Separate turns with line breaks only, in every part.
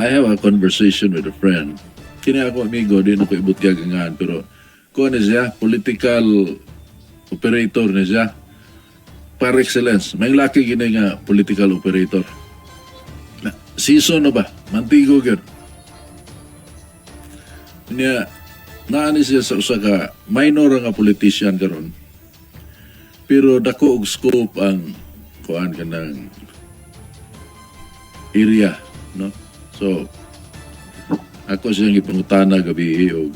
I have a conversation with a friend. Kini ako amigo, di na ko ibutyag angan, pero ko na siya, political operator na siya. Par excellence, may laki gini nga political operator. Season na ba? Mantigo gyud. Niya, naani siya sa usa ka minor nga politician karon. Pero dako og scope ang kuan kanang area, no? So, ako siyang ipangutana gabi o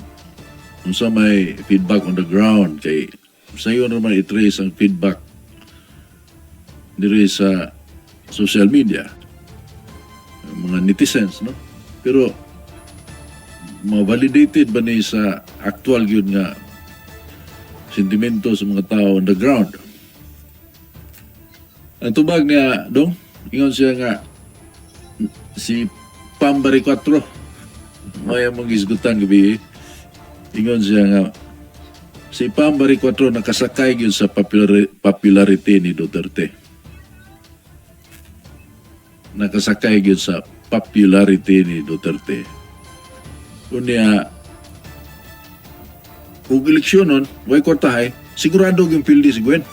unsa may feedback on the ground kay sayo naman i-trace ang feedback diri sa social media, mga netizens, no? Pero ma-validated ba ni sa actual yun nga sentimento sa mga tao on the ground? Ang tubag niya, dong, ingon siya nga si Pambari 4 may among isgutan gabi, ingon siya nga si Pambari 4 nakasakay yun sa popularity ni Duterte. Nakasakay yun sa popularity ni Duterte. Kunya ug eleksyon nun, way kwartahay, sigurado yung pildi si Gwen.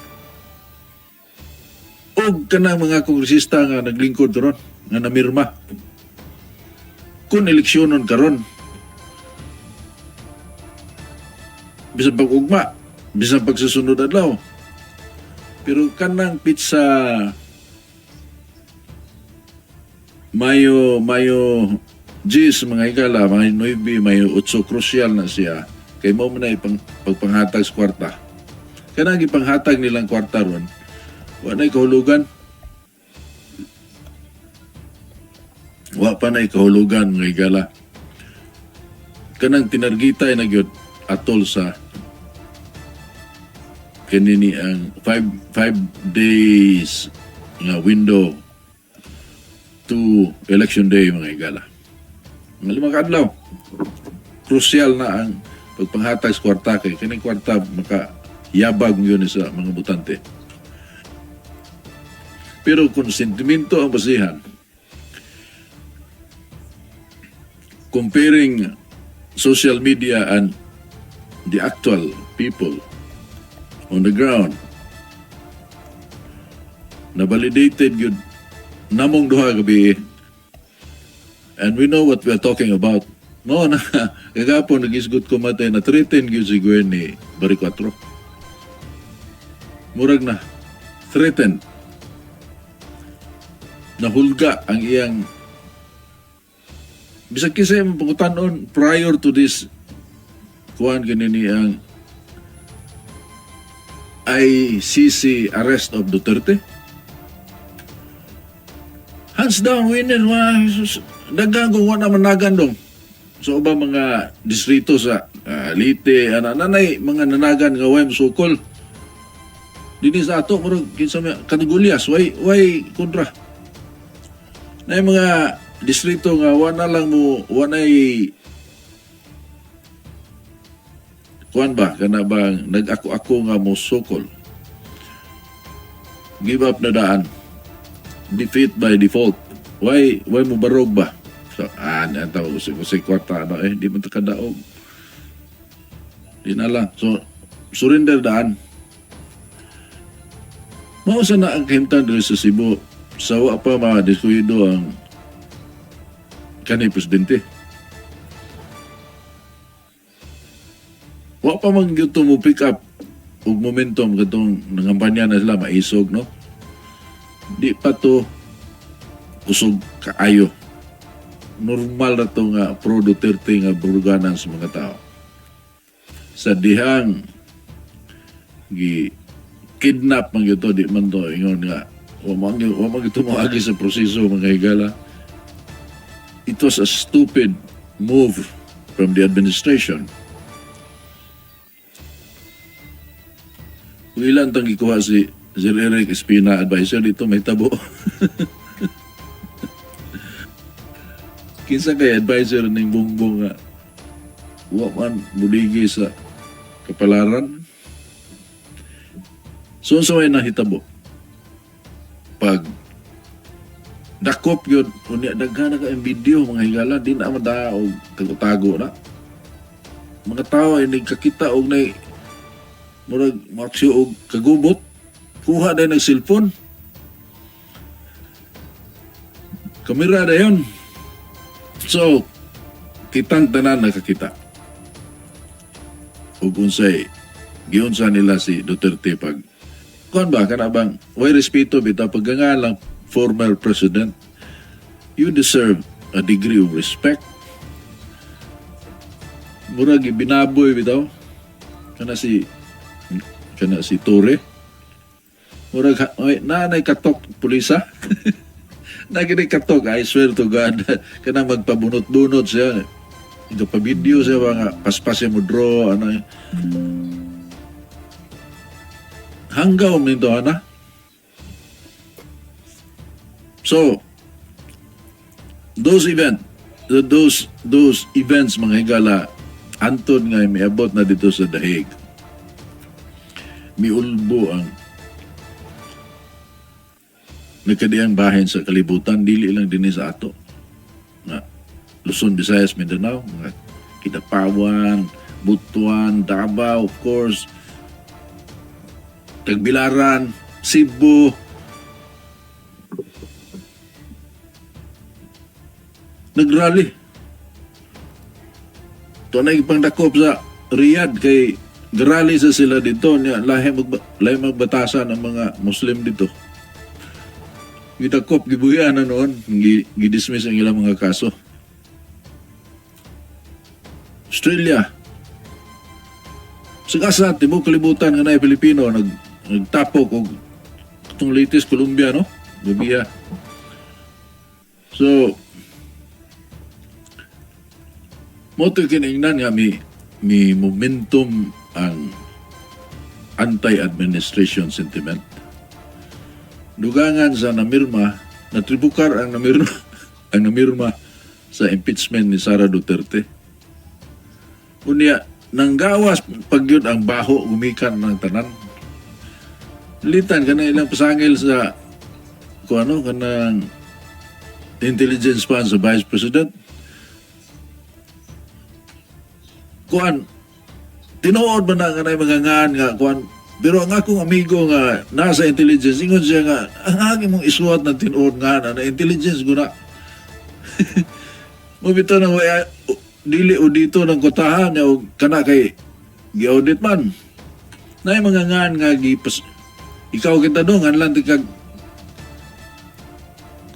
Og kanang mga kongresista nga naglingkod ron, nga namirma. Kung eleksyonon karon, bisan pag-ugma, bisan pagsusunod adlaw. Pero kanang pizza Mayo G's mga higala, Mayo 9, Mayo 8, crucial na siya. Kay mo na pagpanghatag sa kwarta. Kanang ipanghatag nilang kwarta ron, wala kahulugan. Wa pa na kahulugan mga higala. Kanang tinargita na gyud atol sa kanini ang 5 days nga window to election day mga higala. Mga 5 kadlaw. Crucial na ang pagpanghatag sa kwarta kay kining kwarta makayabag yun sa mga butante. Pero kung sentimento ang basihan, comparing social media and the actual people on the ground, na validated yun namong duha gabi, and we know what we are talking about. No, na kagapon nag-isgot ko matay na threaten yun si Gwen ni Bari 4. Murag na threaten, nahulga ang iyang bisag kisay mo pangutanon prior to this kuhan ganini ang ICC arrest of Duterte. Hands down winner, dagang kung wala managan dong. So ba mga distrito sa Leyte, nanay mga nanagan nga way musukol. Dini sa ato pero kinsa may kategoryas way kontra. Na mga distrito nga wala lang mo wanay kuan ba kana bang nag-ako nga mo sukol. Give up na daan. Defeat by default. Why mo barog ba? So, antaw si kwarta na di man ta kadaog. Di na lang. So, surrender daan. Mao sa na ang kahimtang dito sa Cebu. Sawa pa ma-deskuido ang kanay presidente. Wa pa man gyud mo pick up og momentum katong nangampanya na sila maisog, no? Di pa to kusog kaayo. Normal na to nga pro Duterte nga buruganan sa mga tao. Sa dihang kidnap man gyud to, di man to ingon nga wa man gyud moagi sa proseso mga higala. It was a stupid move from the administration. Kung ilan tang gikuha si Sir Eric Espina, advisor dito, may tabo. Kinsa kay advisor ng Bongbong nga wa man buligi sa kapalaran. So may nahitabo pag dakop yun, unya daghan na kayong video mga higala, di na mada o tago-tago na. Mga tao ay nagkakita og nay murag maksyo og kagubot, kuha na ng cellphone. Kamera na yun. So, kitang tanan nakakita. Ug unsay giunsa nila si Duterte pag kuan ba kana bang way respeto bitaw paggangan lang former president, you deserve a degree of respect. Murag binaboy bitaw kana si Torre. Murag nanay katok pulisa. Nagini katok, I swear to God, kanang magpabunot-bunot siya. Ito pa video siya mga paspas mo draw ano. Hanggaw minto ana. So, those events mga higala antod nga miabot na dito sa Dahig. Miulbo ang nagkadiyang bahin sa kalibutan, dili lang din sa ato. Na Luzon, Visayas, Mindanao, mga Kidapawan, Butuan, Davao, of course, Tagbilaran, Cebu, nagrally. Ito na ipangdakop sa Riyadh kay grally sa sila dito niya lahi magbatasan ang mga Muslim dito. Gidakop gibuyan na noon, gidismiss ang ilang mga kaso. Australia. Sagasa tibok kalibutan nga na Pilipino nagtapok og itong latest Colombia no, Gabia. So moto kiningnan nga mi momentum ang anti-administration sentiment. Dugangan sa namirma, natribukar ang namirma sa impeachment ni Sara Duterte. Unya, nanggawas pagyud ang baho gumikan ng tanan. Litan ka na ilang pasangil sa kanang intelligence fund sa Vice President. Tinuod ba na nga na mga ngan nga pero ang akong amigo nga nasa intelligence, ingon siya nga, ang aking mong isuot na tinuod nga na intelligence guna. Mabito na dili o dito ng kotahan niya o kana kay gi-audit man. Na yung mga ngan nga ikaw kita doon, nga lang kag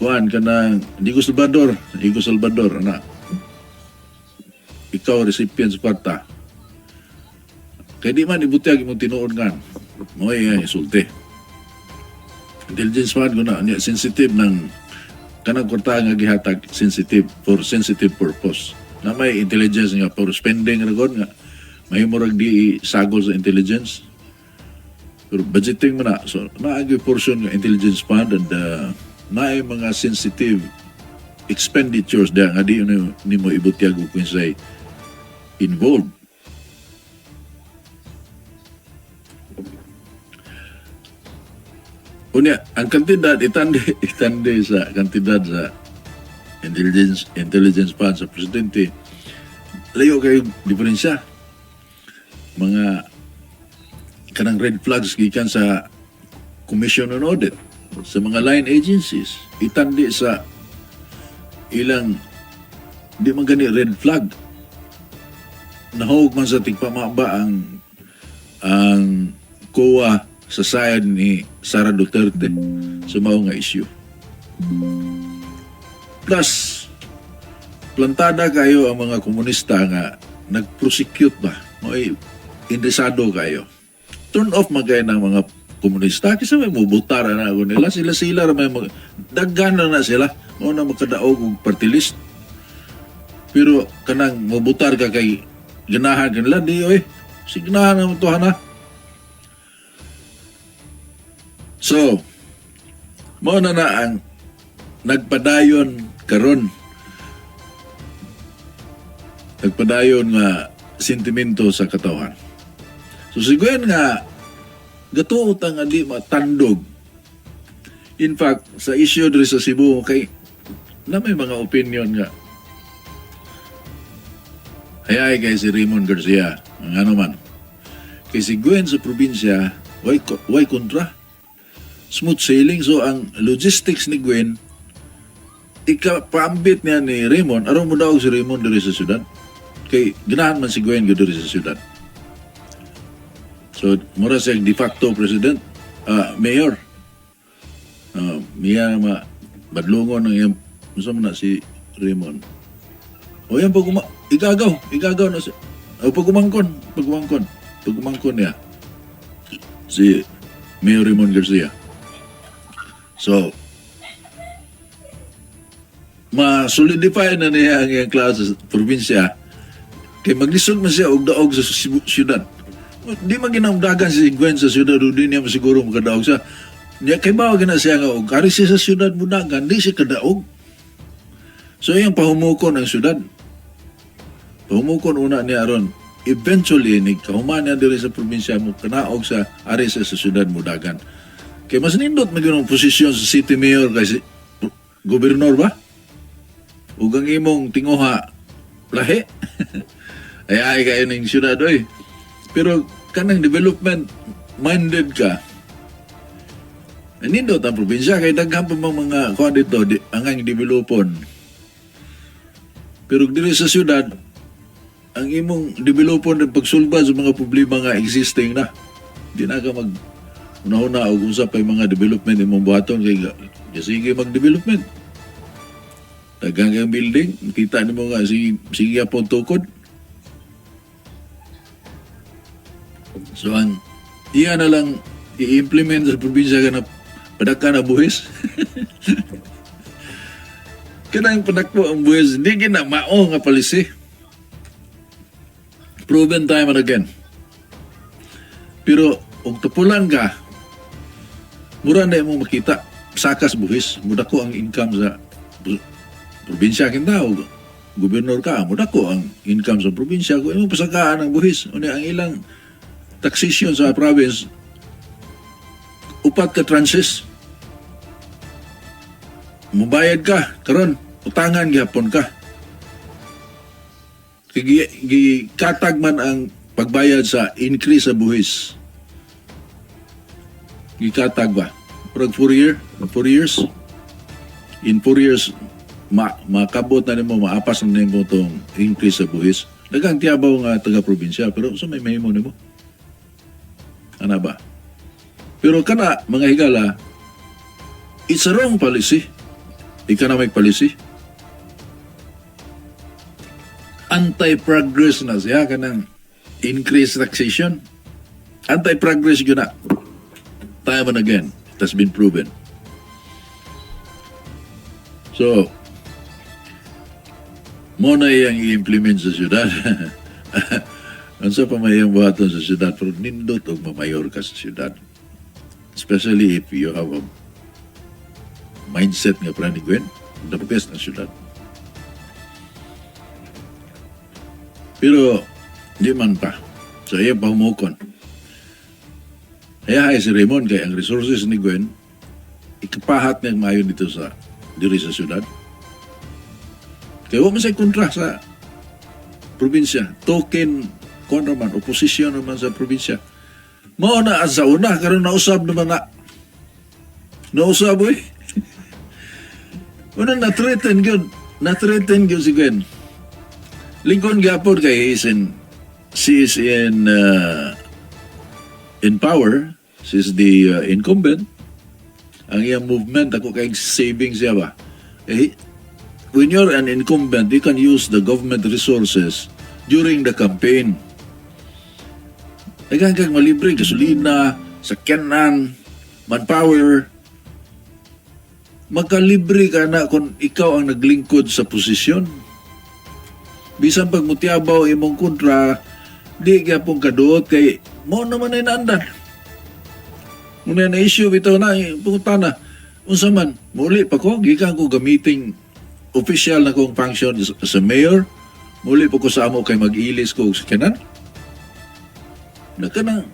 kanang Digo Salvador, ana. Ikaw recipient sa kwarta. Kaya di man ibutiyag imong tinuod nga. Mo'y isulti. Intelligence fund ko na, sensitive ng kanang kwarta nga gihatag, sensitive for sensitive purpose. Na may intelligence nga for spending ragon nga. May murag di sagol sa intelligence. Pero budgeting mo na. So, naagi portion ng intelligence fund and naay mga sensitive expenditures da nga di ni mo ibutiyag kung say involved. Unya, ang kantidad itande sa kantidad sa intelligence fund sa presidente layo kayo diferensya. Mga kanang red flags gikan sa Commission on Audit sa mga line agencies itandi sa ilang di man gani red flag. Nahog man sa tigpamaba ang COA sa side ni Sara Duterte sa mao nga issue. Plus, plantada kayo ang mga komunista nga nag-prosecute ba? May indesado kayo. Turn off magay ng mga komunista kasi may mubutara na ako nila. Sila may daggan na sila. Mao na makadaog og party list. Pero kanang mubutar ka kay ganahan kanila di oy. Signahan na mo to na. So, mao na ang nagpadayon karon. Nagpadayon nga sentimento sa katawhan. So siguen nga gatuot ang di matandog. In fact, sa issue diri sa Cebu kay na may mga opinion nga. Hayay kay si Raymond Garcia, ang ano man. Kay si Gwen sa probinsya, why kontra? Smooth sailing. So ang logistics ni Gwen, ikapaambit niya ni Raymond, araw mo daw si Raymond diri sa syudad. Kay ganahan man si Gwen diri sa syudad. So mura siya de facto president, mayor. Miya badlungon ng iyang masama na si Raymond. O yan igagaw na siya. O pagumangkon niya si Mayor Raymond Garcia. So ma-solidify na niya ang iyang klase sa probinsya kay maglisod man siya og daog sa syudad. Di man ginamdagan si Gwen sa syudad, di niya masiguro makadaog siya. Niya kay bawa gina siya nga og kari siya sa syudad mudagan, di siya kadaog. So yung pahumukon ang syudad. Pahumukon una niya aron. Eventually, kahuman niya diri sa probinsya mo, kanaog sa ari sa syudad mudagan. Kay mas nindot maging posisyon sa city mayor kasi gobernador ba? Ug ang imong tinguha lahi. ay kayo ng syudad oy. Pero kanang development minded ka. Nindot ang probinsya kay daghan pa mga kuan dito ang developon. Pero diri sa syudad ang imong developon ng pagsulba sa mga problema nga existing na. Di na ka una-una o usap pa mga development imong buhaton kay sige mag-development. Dagang ang building, kita nimo nga sige apon tukod. So ang iya na lang i-implement sa probinsya ka na padaka na buhis. Kanang padakpo ang buhis, hindi ginamao nga palisi. Proven time and again. Pero kung tupulan ka, mura na mo makita, sakas buhis, mudako ang income sa probinsya kinta o gobernador ka, mudako ang income sa probinsya, kung imong pasakaan ang buhis, o ang ilang taxation sa province, upat ka tranches, mubayad ka, karon utangan gyapon ka. Gikatag man ang pagbayad sa increase sa buhis. Gikatag ba? Pag 4 years? In 4 years, makabot na nimo, maapas na nimo itong increase sa buhis. Dagang tiyabaw nga taga-probinsya, pero sa may mahimo nimo. Ano ba? Pero kana, mga higala, it's a wrong policy. Economic policy. Anti-progress na siya kanang increased taxation. Anti-progress yun na. Time and again, it has been proven. So, muna yung i-implement sa syudad. Ang sa pamayang buhaton sa syudad, pero nindot o mamayor ka sa syudad. Especially if you have a mindset nga para ni Gwen, the best na syudad. Pero, di man pa. So, iya pa humukon. Kaya si Raymond, kaya ang resources ni Gwen, ikapahat niyang mayon dito sa diri sa syudad. Kaya huwag masay kontra sa probinsya. Token, kon naman, oposisyon naman sa probinsya. Mauna sa una, karon nausab naman na. Nausab, eh. Una, na-threaten yun. Na-threaten yun si Gwen. Lincoln Gapon kay she is in power. She is the incumbent. Ang iyang movement, ako kay saving siya ba? When you're an incumbent, you can use the government resources during the campaign. Nagkakang malibre, gasolina, sakyanan, manpower. Magkalibre ka na kung ikaw ang naglingkod sa posisyon. Bisan pag mutiabaw imong kontra, di kaya pong kaduot kay mo naman ay naandan. Muna na issue bitaw na, punta na. Unsa man, muli pa ko, gikan ko gamiting official na kong function sa mayor, muli pa ko sa amo kay mag-ilis ko sa kanan. Nagkanang,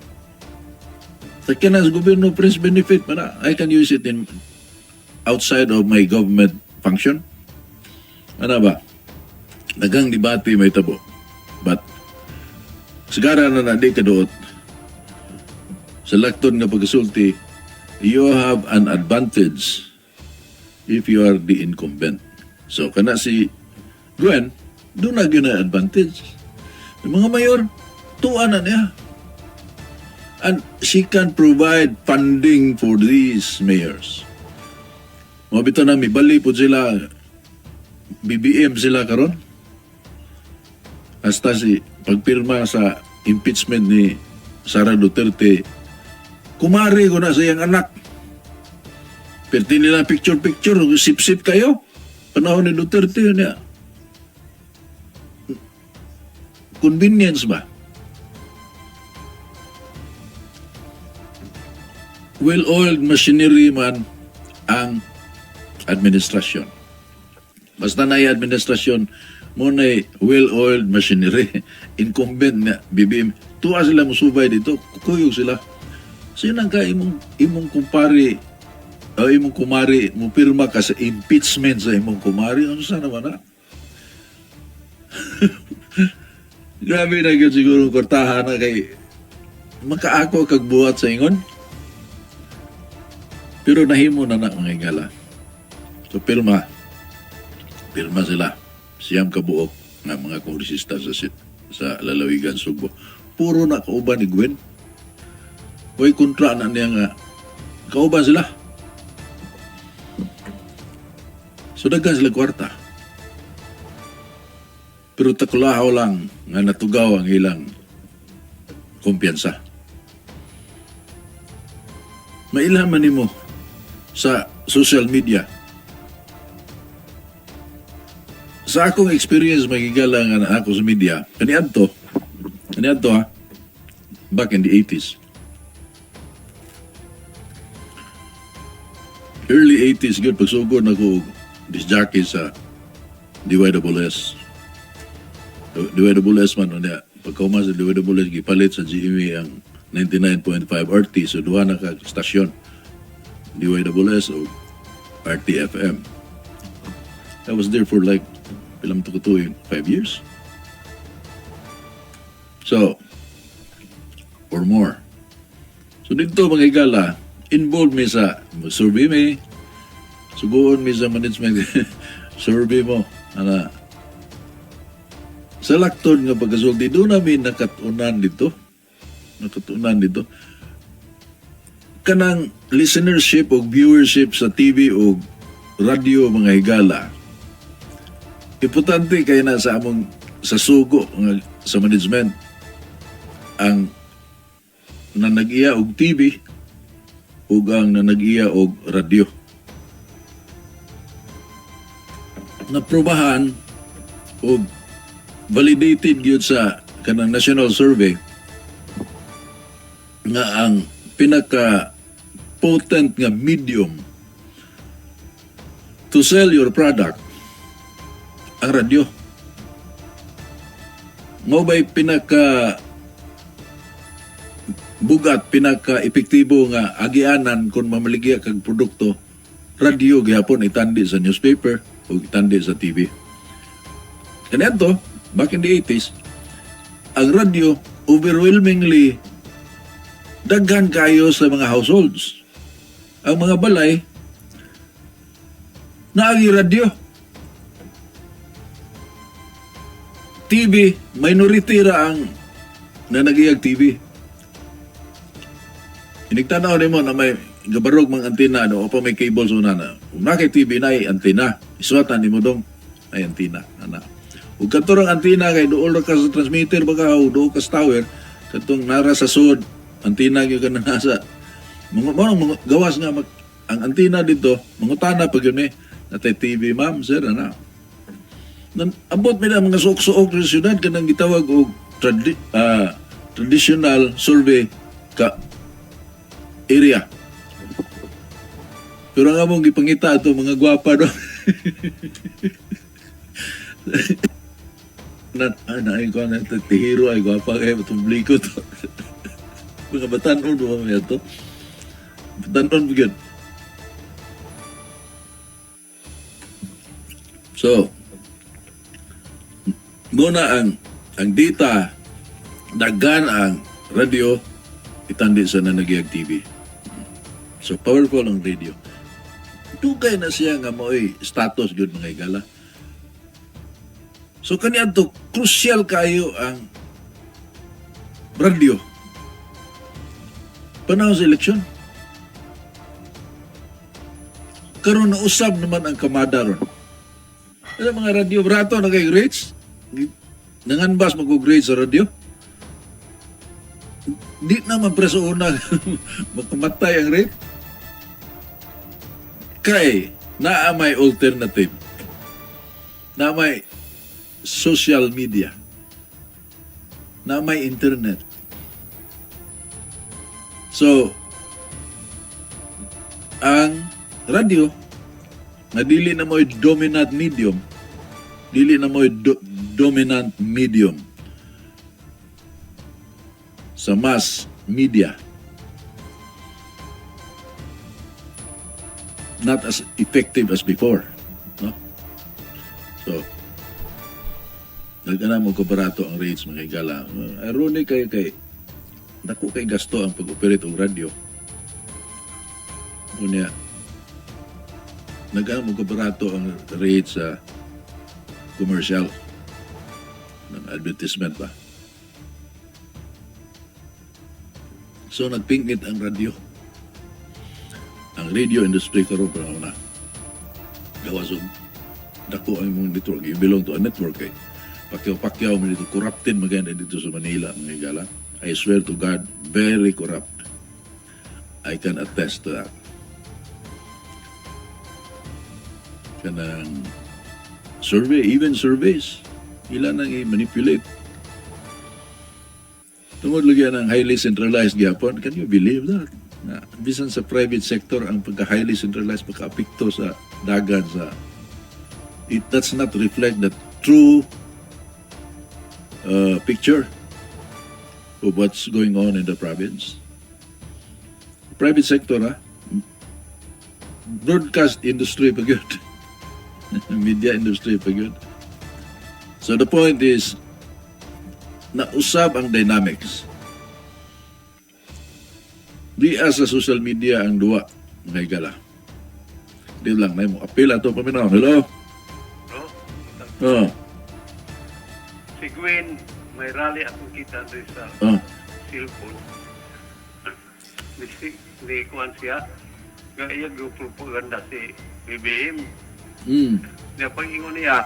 sa kanan sa gobyerno, Prince benefit, I can use it in outside of my government function. Ano ba? Nagang debate may tabo. But, sigara na di kaduot. Sa lakton nga pagkasulti, you have an advantage if you are the incumbent. So, kana si Gwen, doon na yun advantage. Yung mga mayor, tuwa na niya. And she can provide funding for these mayors. Mabito na, may bali po sila, BBM sila karon. Hasta si pagpirma sa impeachment ni Sara Duterte, kumari ko na sa iyang anak. Perti nila picture-picture, sip-sip kayo. Panahon ni Duterte yun niya. Convenience ba? Well-oiled machinery man ang administrasyon. Basta na yung administrasyon, mo na well-oiled machinery. Incumbent na BBM. Tuwa sila musubay dito, kukuyog sila. Sino ka imong kumpari o imong kumari, mo pirma ka sa impeachment sa imong kumari, ano sana naman na? Grabe na yun siguro kortahan na kay makaako kag buhat sa ingon. Pero nahimo na mga hingala. So pirma sila. Siyam kabuok ng mga kongresista sa lalawigan Sugbo. Puro na kauban ni Gwen. Huwag kontra na niya nga kauban sila. So daghan sila kwarta. Pero takulahaw lang nga natugaw ang ilang kumpiyansa. Mailaman nimo sa social media. Sa akong experience magigala nga ako sa media, kaniadto ha, back in the 80s. Early 80s, good, pagsugod ako disc jockey sa DYSS. DYSS man niya. Pagkauma sa DYSS, gipalit sa GMA ang 99.5 RT, so duha na ka stasyon. DYSS o RTFM. I was there for like, pilang tukutuin, 5 years. So, or more. So dito mga higala, involved mi sa survey mi, suguon mi sa management, survey mo, sa lakton nga pagkasulti, doon namin nakatunan dito. Kanang listenership o viewership sa TV o radio mga higala, importante kaya na sa among sa sugo sa management ang nanag-iya og TV ug ang nanag-iya og radio. Naprobahan og validated gyud sa kanang national survey nga ang pinaka potent nga medium to sell your product ang radyo. Mo ba'y pinaka bugat, pinaka epektibo nga agianan kung mamaligya kag produkto, radyo gihapon itandi sa newspaper o itandi sa TV. And ito, back in the 80s, ang radyo overwhelmingly daghan kayo sa mga households. Ang mga balay naagi radyo. TV, minority ra ang nanagiyag TV. Inigtanaw ni mo na may gabarog mga antena o pa may cable so na. Kung na kay TV na ay antena, isuatan ni mo dong ay antena. Ug katurang antena kay dool ka sa transmitter baka o dool ka sa tower, katong nara sa sud, antena gyud ka na nasa. Mga gawas nga ang antena dito, mangutana pag yun natay TV ma'am, sir, abot mi na mga suok-suok sa syudad kanang gitawag og traditional survey ka area. Pero nga mong gipangita ito mga gwapa do. Naay ko na tihiro ay gwapa kay tumli ko to. Mga batanon do mo ito. Batanon bigyan. So, Muna ang data, daghan ang radio, itandi sa nanagiyag TV. So, powerful ang radio. Dugay na siya nga mo'y status yun mga igala. So, kaniya to, crucial kayo ang radio. Panahon sa eleksyon. Karon na usab naman ang kamada ron. Ano mga radio, brato na kay grades? Nanganbas mag-grade sa radio? Di naman preso una makamatay ang rate. Kay, naa may alternative. Na may social media. Na may internet. So, ang radio, na dili na mo'y dominant medium, dili na mo'y dominant medium sa mass media. Not as effective as before. No? So, nagana mo kabarato ang rates mga igala. Ironic kay naku kay gasto ang pag-operate ng radio. Unya, nagana mo kabarato ang rates sa commercial ng advertisement ba. So, nagpingit ang radio. Ang radio industry karon pa na gawas og dako ang mga network. You belong to a network eh. Pakyaw-pakyaw mo dito. Corrupted maganda dito sa Manila, mga igala. I swear to God, very corrupt. I can attest to that. Kanang survey, even surveys, ilan nang i-manipulate. Tungod lagi ng highly centralized gyapon, can you believe that? Na bisan sa private sector ang pagka-highly centralized pagka-apekto sa dagan sa it does not reflect the true picture of what's going on in the province. Private sector, broadcast industry pa yun. Media industry pa yun. So the point is, nausab ang dynamics. Di sa social media ang duwa, mga igala. Di lang na mo. Apil ato paminaw. Hello?
Hello? Si Gwen, may rally akong kita doon sa cellphone. Ni Kuan siya. Gaya propaganda si BBM. Niya pag-ingon niya,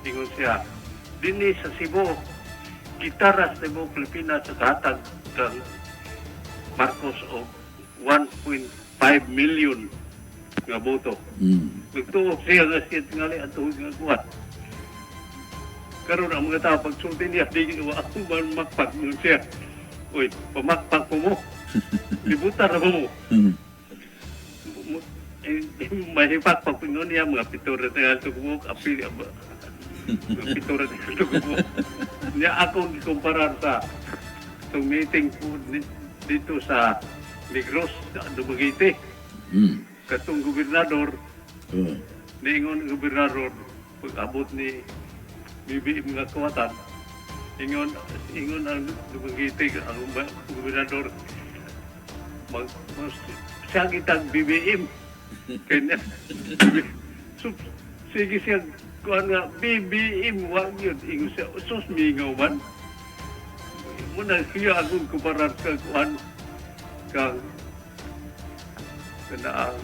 ingon siya, dini sa Cebu, gitara sa Cebu, Pilipinas sa katag kang Marcos o 1.5 million nga boto. Nagtuok siya nga siya tingali at tuhod nga kuwan. Karoon ang mga tao pagsulti niya, di ako man makpag nun siya. Uy, pamakpag ko mo. Libutan na mo. Mahipak pag pinon niya, mga pitura na tugmok, apil, pitura na tugmok. Niya akong ikumparar sa meeting po dito sa Negros, sa Dumaguete. Katong gobernador, niingon gobernador, pag-abot ni BBM nga kawatan, ingon ang Dumaguete, ang gobernador, siya kitang BBM. Kanya, so, sige siya, kuhan nga, BBM, wag yun, ingon siya, sus, mingaw man. Muna siya akong kumparar sa kuhan, kang kanaang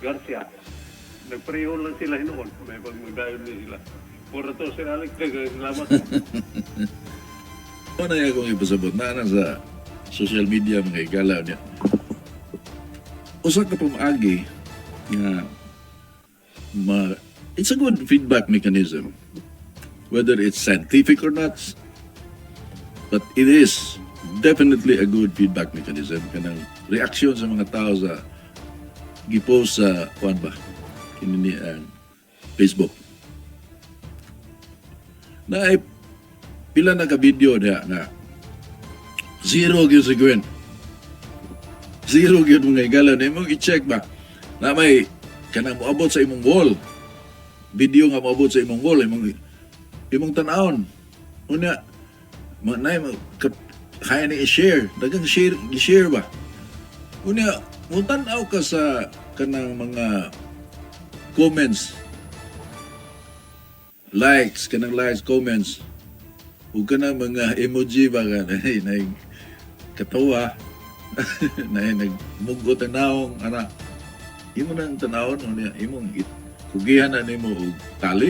Garcia. Nagpareho lang sila hinoon. May pagmagdayon din sila. Pura to sila salamat.
Ano na akong ipasabot na sa social media mga igalaw niya. Usa ka pamaagi nga it's a good feedback mechanism. Whether it's scientific or not, but it is definitely a good feedback mechanism. Kanang reaksyon sa mga tao sa gipost sa kuan ba? Kinini Facebook. Na ay pila na ka video niya nga zero gyud si Gwen. Zero gyud mga igala na imong i-check ba na may kanang moabot sa imong wall. Video nga moabot sa imong wall, imong imong tan-awon. Unya, kaya ni i-share, dagang i-share ba? Unya, mo tan-aw ka sa kanang mga comments, kanang likes, comments, o kanang mga emoji ba ka, na katawa, na nagmugot ang naong, imo nang tanawon, imong kugihan na nimo og tali.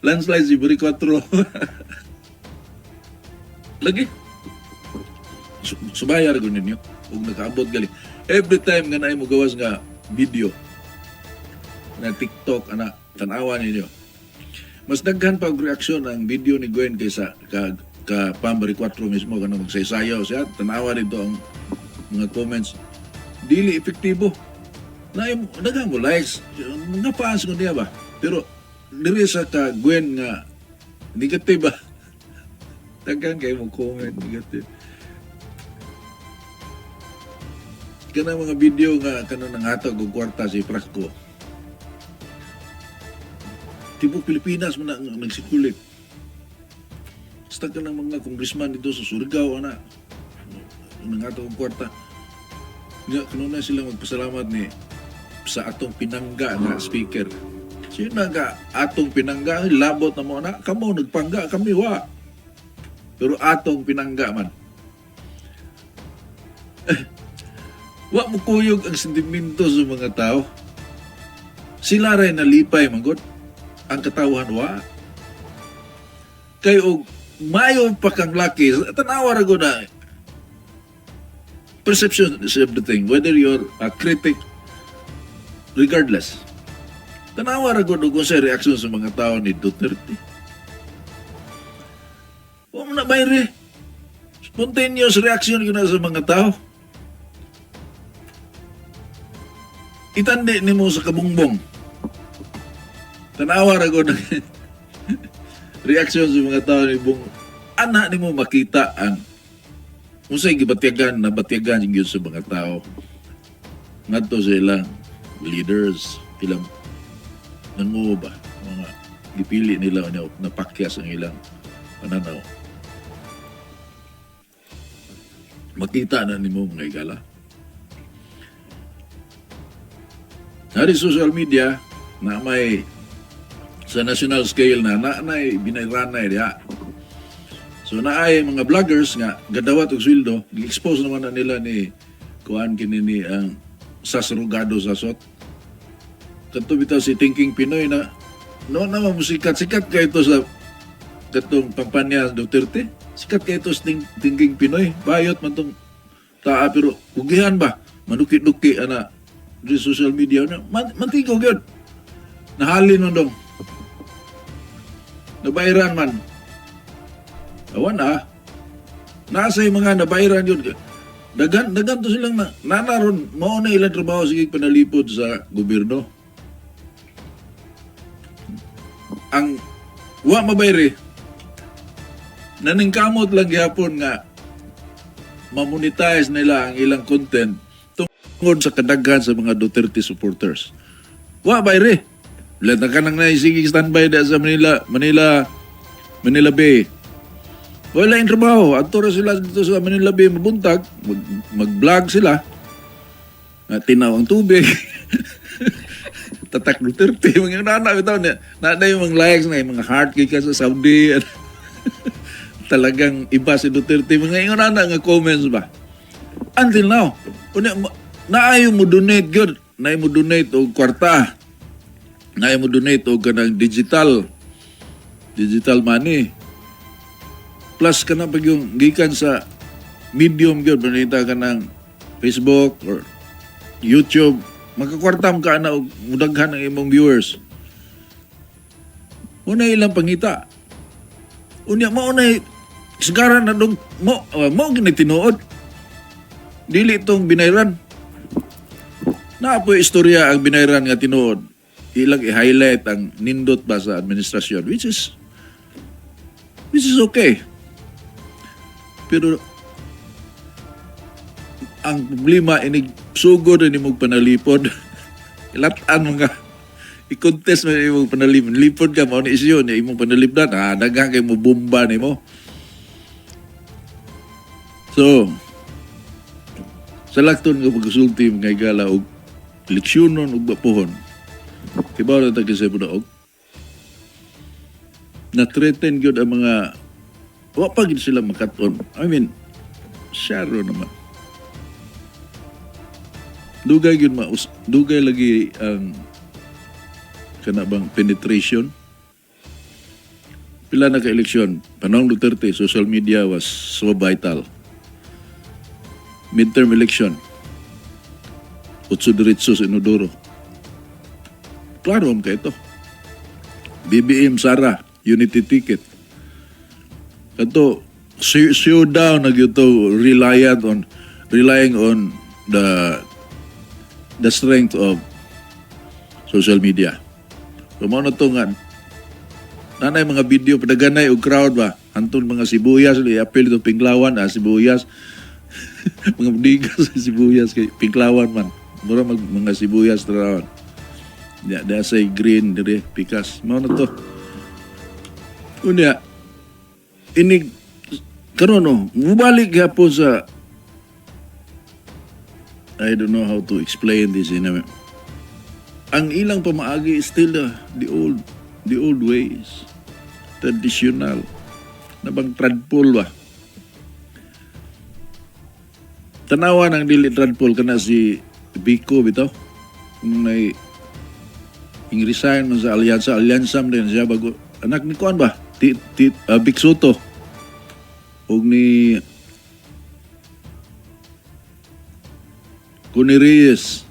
Landslide si Buri 4. Lagi. Subayar ko ninyo. Huwag nakaabot gali. Every time nga na mo gawas nga video na TikTok, tanawa ninyo. Mas daghan pa og reaksyon ang video ni Gwen kaysa ka Pambari 4 mismo kanang magsaysayaw siya. Tanawa dito ang mga comments. Dili epektibo. Daghan mo likes. Mga fans ko niya ba? Pero diri sa ka Gwen nga negative ba? Daghan kayo mo comment negative. Kanang mga video nga kanang nanghatag og kwarta si Frasco. Tibok Pilipinas mo na nagsikulit. Basta ka ng mga congressman dito sa Surigao, nanghatag og kwarta. Nga, kanuna sila magpasalamat ni sa atong pinangga na speaker. Sino nga atong pinangga? Labot na mo na. Kamo, nagpangga kami, wa. Pero atong pinangga man. Wa mo kuyog ang sentimento sa mga tao. Sila rin nalipay, manggod. Ang katawhan, wa. Kayo, mayo pa kang laki. Tanawa ra ko na. Perception is everything. Whether you're a critic, regardless. Tanawa ra ko kung sa reaksyon sa mga tao ni Duterte. Huwag mo na bayri. Spontaneous reaction ko na sa mga tao. Itandi ni mo sa kabungbong. Tanawa ra ko na reaksyon sa mga tao ni Bong. Anak ni mo makita ang unsay gibatyagan na batyagan gyud sa mga tao. Ngadto sa ilang leaders, ilang nanguho ba, mga gipili nila na pakyas ang ilang pananaw. Makita na nimo mga igala. Sa social media na may sa national scale na binayranay diha. So naay mga vloggers nga gadawat og sweldo, gi-expose naman na nila ni kuan kini ni ang sasrugado sa sot. Kadto bitaw si Thinking Pinoy na naman sikat kay ito sa katong kampanya Duterte. Sikat kay ito sa Thinking Pinoy. Bayot man tong taa pero kugihan ba? Manuki-nuki di social media na mantigo gyud. Nahalin nun dong. Nabayran man. Awan nasa yung mga nabayran yun. Dagan to silang nanaron. Mao na ilang trabaho sige panalipod sa gobyerno. Ang wa mabayri naningkamot lang gyapon nga mamonetize nila ang ilang content tungod sa kadaghan sa mga Duterte supporters. Wa bayri. Lahat na kanang naisige standby da sa Manila Bay. Wala yung trabaho. Ato sila dito sa Manila Bay mabuntag. Mag-vlog sila. Tinaw ang tubig. Tatak Duterte. Mga nanak ito. Nada yung mga likes na yung mga heart kika sa Saudi. Talagang iba si Duterte. Mga yung nanak nga comments ba. Until now. Naayo mo donate good. Naayo mo donate o kwarta. Naayo mo donate o kanang digital money. Plus ka na pag yung gikan sa medium yun, manita ka ng Facebook or YouTube, magkakwartam ka na mudaghan ng imong viewers. Una ilang pangita. Unya, maunay, sigara na dong, mo ginitinuod. Dili itong binayran. Naapoy istorya ang binayran nga tinuod. Ilang i-highlight ang nindot ba sa administrasyon, which is okay. Pero ang problema inig sugod ni mong panalipod. i-contest mo imong panalip. Lipod ka mo ni isyo ni imong panalipdan. Daghang kay mo bomba nimo. So, sa lakton nga pagkasulti mga igala og leksyonon og bapuhon. Kibaw na tagi sa pudaog. Na-threaten gyud ang mga wa pa gid sila makaton. I mean, syaro naman. Dugay gyud dugay lagi ang kanabang penetration. Pila na ka eleksyon, panahon Duterte, social media was so vital. Midterm election, Utso Diretso sa Inodoro. Klaro ka ito. BBM Sara, unity ticket. Kato, show down na ito relying on the strength of social media. So, mo na ito nga, nanay mga video, padaganay o crowd ba, hantun mga sibuyas, i-appeal ito Pinglawan, sibuyas, mga digas sa sibuyas, kay Pinglawan man, mura mga sibuyas tarawan. Dia say green, dire, pikas, mo na to. Unya, ini, karon no, mubalik po sa, I don't know how to explain this in a, ang ilang pamaagi is still the old ways, traditional, nabang tradpol ba? Tanawa ng dili tradpol kana si Biko bitaw, nung resign man sa alyansa din siya bago, anak ni Kuan ba? Big Soto, og ni Kuni Reyes,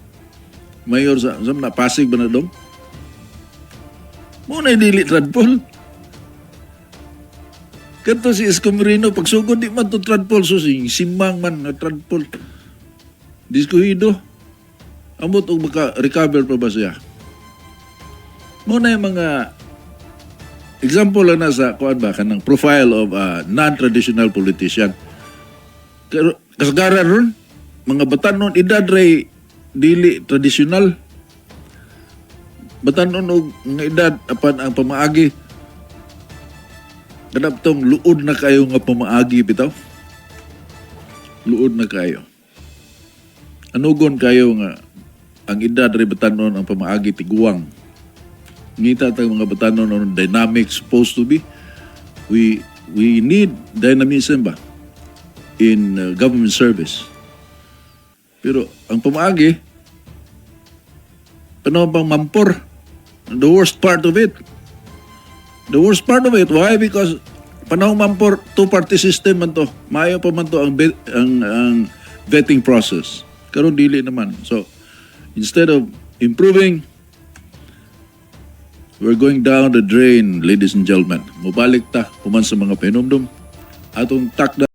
mayor sa Pasig ba na dong? Muna dili tradpol. Kanto si Isko Moreno, pagsugod di man to tradpol, so simang man na tradpol. Diskuhido. Amot og maka-recover pa ba siya? Muna yung mga example lang na sa kuan ba, kanang profile of a non-traditional politician. Kasagaran ron, mga batanon edad ray dili traditional. Batanon og nga edad apan ang pamaagi kadaptong luod na kayo nga pamaagi bitaw. Luod na kayo. Anugon kayo nga ang edad ray batanon ang pamaagi tiguang. Ngita tang mga batanon on dynamic supposed to be. We need dynamism ba in government service. Pero ang pamaagi, panahon pang mampor. The worst part of it. The worst part of it, why? Because panahon mampor, two-party system man to. Maayo pa man to ang vetting process. Karon dili naman. So, instead of improving, we're going down the drain, ladies and gentlemen. Mubalik ta, kuman sa mga penumdum. Atong takda